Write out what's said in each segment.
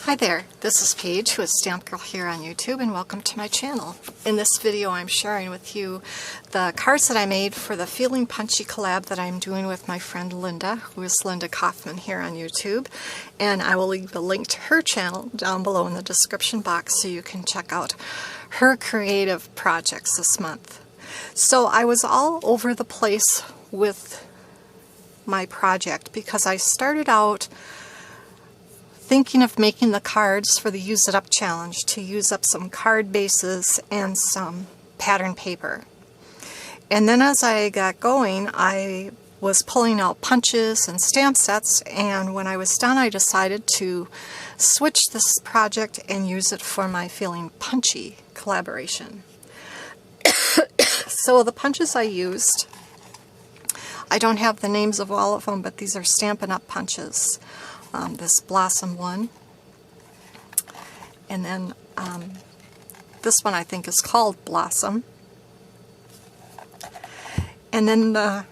Hi there, this is Paige, who is Stamp Girl here on YouTube, and welcome to my channel. In this video I'm sharing with you the cards that I made for the Feeling Punchy collab that I'm doing with my friend Linda, who is Linda Kaufman here on YouTube, and I will leave a link to her channel down below in the description box so you can check out her creative projects this month. So I was all over the place with my project because I started out thinking of making the cards for the Use It Up challenge to use up some card bases and some pattern paper. And then as I got going, I was pulling out punches and stamp sets, and when I was done I decided to switch this project and use it for my Feeling Punchy collaboration. So the punches I used, I don't have the names of all of them, but these are Stampin' Up! Punches. This Blossom one, and then this one I think is called Blossom, and then the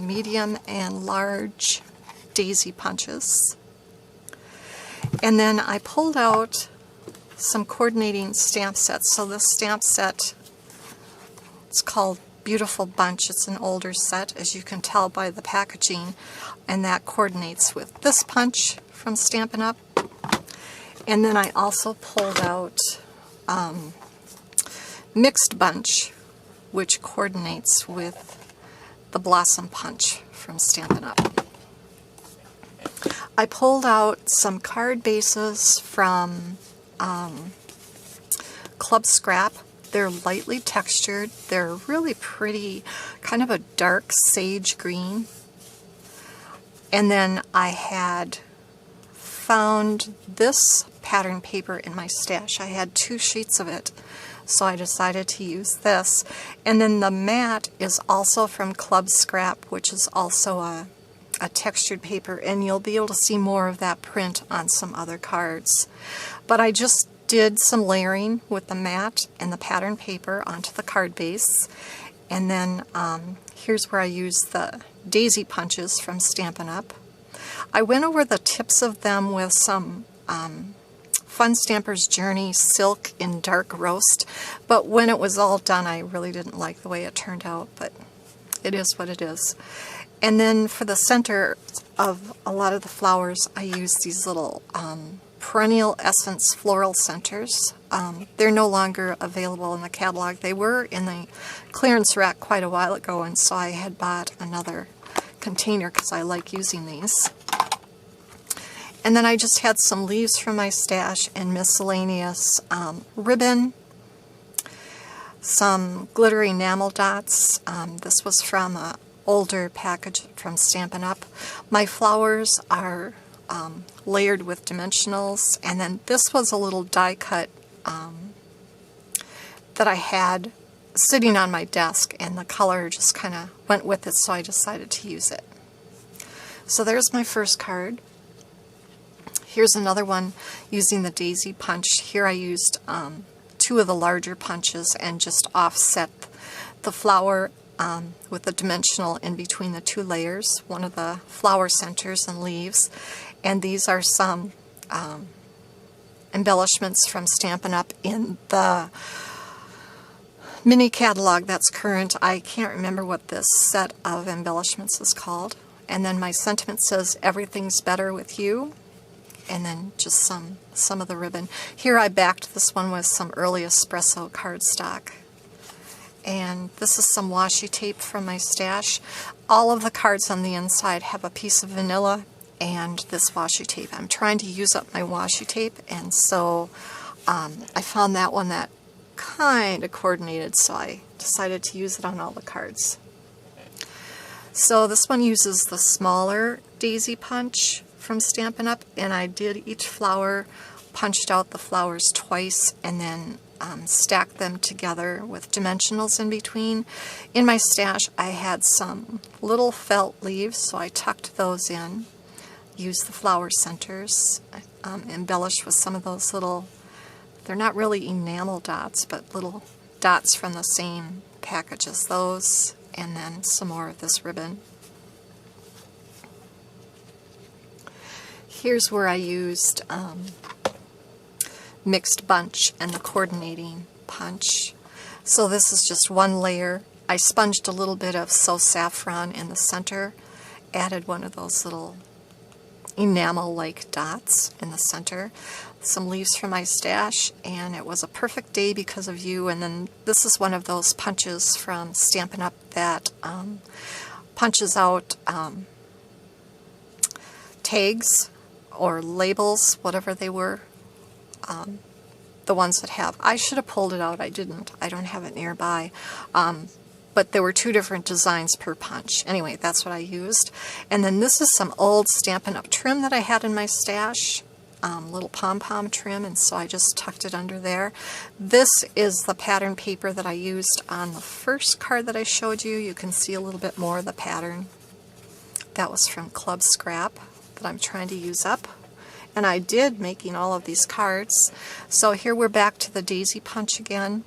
medium and large daisy punches. And then I pulled out some coordinating stamp sets. So this stamp set, it's called Beautiful Bunch. It's an older set, as you can tell by the packaging, and that coordinates with this punch from Stampin' Up! And then I also pulled out Mixed Bunch, which coordinates with the Blossom Punch from Stampin' Up! I pulled out some card bases from Club Scrap. They're lightly textured. They're really pretty, kind of a dark sage green. And then I had found this pattern paper in my stash. I had 2 sheets of it, so I decided to use this. And then the mat is also from Club Scrap, which is also a textured paper, and you'll be able to see more of that print on some other cards. But I just did some layering with the mat and the pattern paper onto the card base, and then here's where I used the daisy punches from Stampin' Up! I went over the tips of them with some Fun Stamper's Journey Silk in Dark Roast, but when it was all done I really didn't like the way it turned out, but it is what it is. And then for the center of a lot of the flowers I used these little Perennial Essence floral centers. They're no longer available in the catalog. They were in the clearance rack quite a while ago, and so I had bought another container because I like using these. And then I just had some leaves from my stash and miscellaneous ribbon, some glittery enamel dots. This was from an older package from Stampin' Up! My flowers are layered with dimensionals, and then this was a little die cut that I had sitting on my desk, and the color just kind of went with it, so I decided to use it. So there's my first card. Here's another one using the daisy punch. Here I used 2 of the larger punches and just offset the flower with a dimensional in between the 2 layers, one of the flower centers and leaves. And these are some embellishments from Stampin' Up! In the mini catalog that's current. I can't remember what this set of embellishments is called. And then my sentiment says, "Everything's better with you." And then just some of the ribbon. Here I backed this one with some early espresso cardstock. And this is some washi tape from my stash. All of the cards on the inside have a piece of vanilla and this washi tape. I'm trying to use up my washi tape, and so I found that one that kind of coordinated, so I decided to use it on all the cards. So this one uses the smaller daisy punch from Stampin' Up! And I did each flower, punched out the flowers twice, and then stacked them together with dimensionals in between. In my stash I had some little felt leaves, so I tucked those in. Used the flower centers, embellished with some of those little, they're not really enamel dots, but little dots from the same package as those, and then some more of this ribbon. Here's where I used mixed bunch and the coordinating punch. So this is just one layer. I sponged a little bit of So Saffron in the center, added one of those little enamel-like dots in the center, some leaves from my stash, and it was a perfect day because of you. And then this is one of those punches from Stampin' Up! That punches out tags or labels, whatever they were, the ones that have. I should have pulled it out. I didn't. I don't have it nearby. But there were two different designs per punch. Anyway, that's what I used. And then this is some old Stampin' Up! Trim that I had in my stash, little pom-pom trim, and so I just tucked it under there. This is the pattern paper that I used on the first card that I showed you. You can see a little bit more of the pattern. That was from Club Scrap that I'm trying to use up. And I did making all of these cards. So here we're back to the daisy punch again.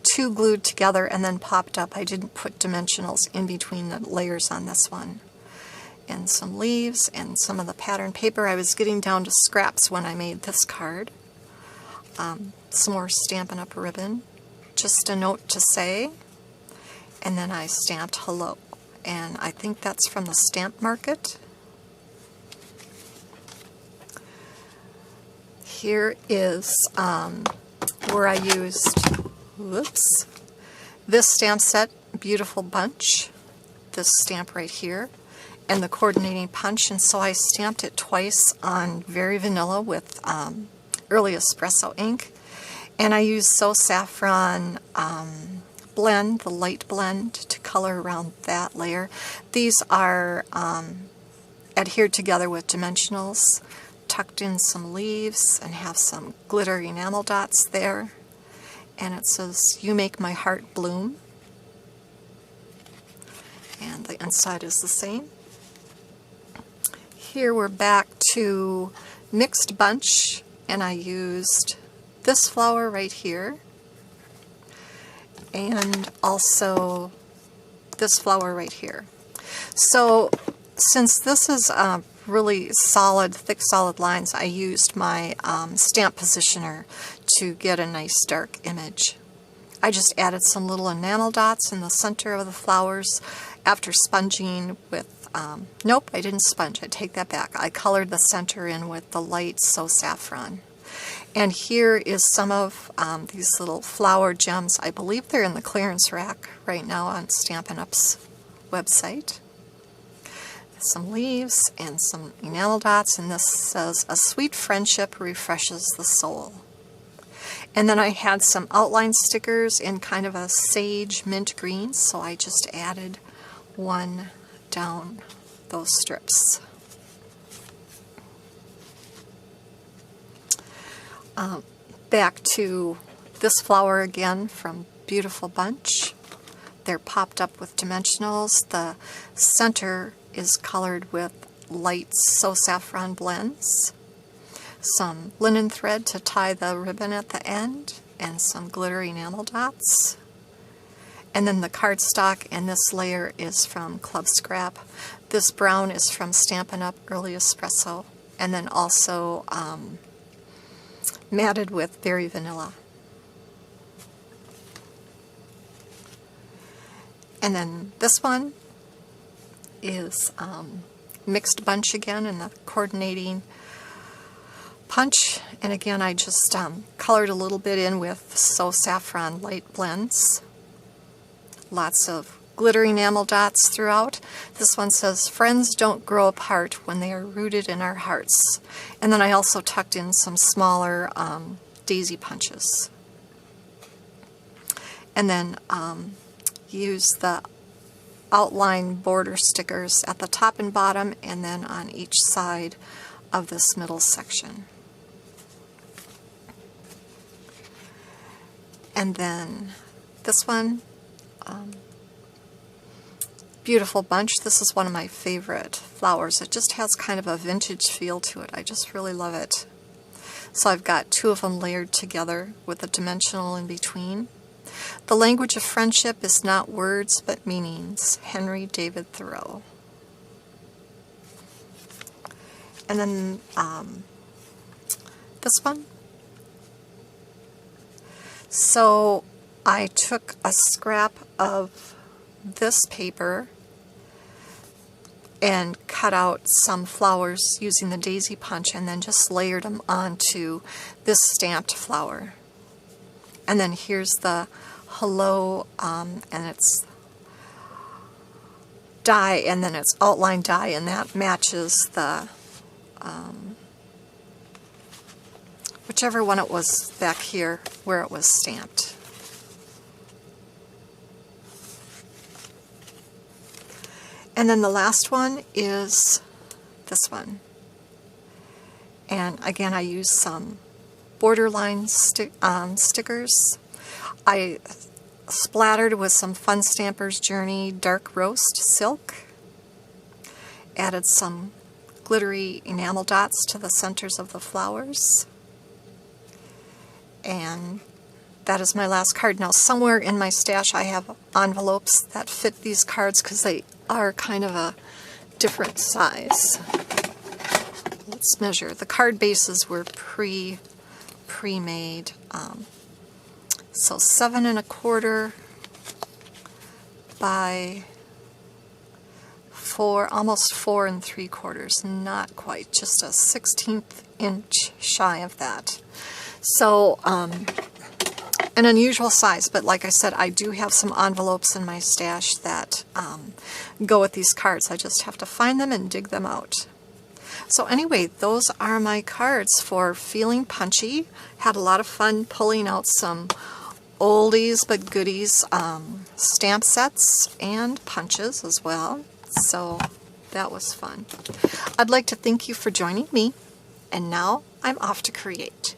Two glued together and then popped up. I didn't put dimensionals in between the layers on this one. And some leaves and some of the pattern paper. I was getting down to scraps when I made this card. Some more Stampin' Up! Ribbon. Just a note to say. And then I stamped hello. And I think that's from the Stamp Market. Here is where I used, whoops, this stamp set, Beautiful Bunch, this stamp right here, and the coordinating punch. And so I stamped it twice on Very Vanilla with Early Espresso ink. And I used So Saffron blend, the light blend, to color around that layer. These are adhered together with dimensionals, tucked in some leaves, and have some glitter enamel dots there. And it says, "You make my heart bloom." And the inside is the same. Here we're back to mixed bunch, and I used this flower right here, and also this flower right here. So since this is really solid, thick solid lines, I used my stamp positioner to get a nice dark image. I just added some little enamel dots in the center of the flowers after sponging with, nope, I didn't sponge, I take that back. I colored the center in with the light So Saffron. And here is some of these little flower gems. I believe they're in the clearance rack right now on Stampin' Up's website. Some leaves and some enamel dots, and this says, "A sweet friendship refreshes the soul." And then I had some outline stickers in kind of a sage mint green, so I just added one down those strips. Back to this flower again from Beautiful Bunch. They're popped up with dimensionals. The center is colored with light So Saffron blends, some linen thread to tie the ribbon at the end, and some glitter enamel dots. And then the cardstock, and this layer is from Club Scrap. This brown is from Stampin' Up! Early Espresso, and then also matted with Very Vanilla. And then this one is mixed bunch again in the coordinating punch. And again, I just colored a little bit in with So Saffron light blends. Lots of glitter enamel dots throughout. This one says, "Friends don't grow apart when they are rooted in our hearts." And then I also tucked in some smaller daisy punches. And then use the outline border stickers at the top and bottom, and then on each side of this middle section. And then this one, Beautiful Bunch. This is one of my favorite flowers. It just has kind of a vintage feel to it. I just really love it. So I've got two of them layered together with a dimensional in between. The language of friendship is not words but meanings. Henry David Thoreau. And then this one. So I took a scrap of this paper and cut out some flowers using the daisy punch and then just layered them onto this stamped flower. And then here's the hello, and it's die, and then it's outline die, and that matches the whichever one it was back here where it was stamped. And then the last one is this one. And again, I used some borderline stickers. I splattered with some Fun Stampers Journey Dark Roast Silk. Added some glittery enamel dots to the centers of the flowers. And that is my last card. Now somewhere in my stash I have envelopes that fit these cards because they are kind of a different size. Let's measure. The card bases were pre-made. So 7 1/4 by 4, almost 4 3/4. Not quite, just a 1/16 inch shy of that. So, an unusual size, but like I said, I do have some envelopes in my stash that go with these cards. I just have to find them and dig them out. So anyway, those are my cards for Feeling Punchy. Had a lot of fun pulling out some oldies but goodies stamp sets and punches as well. So that was fun. I'd like to thank you for joining me, and now I'm off to create.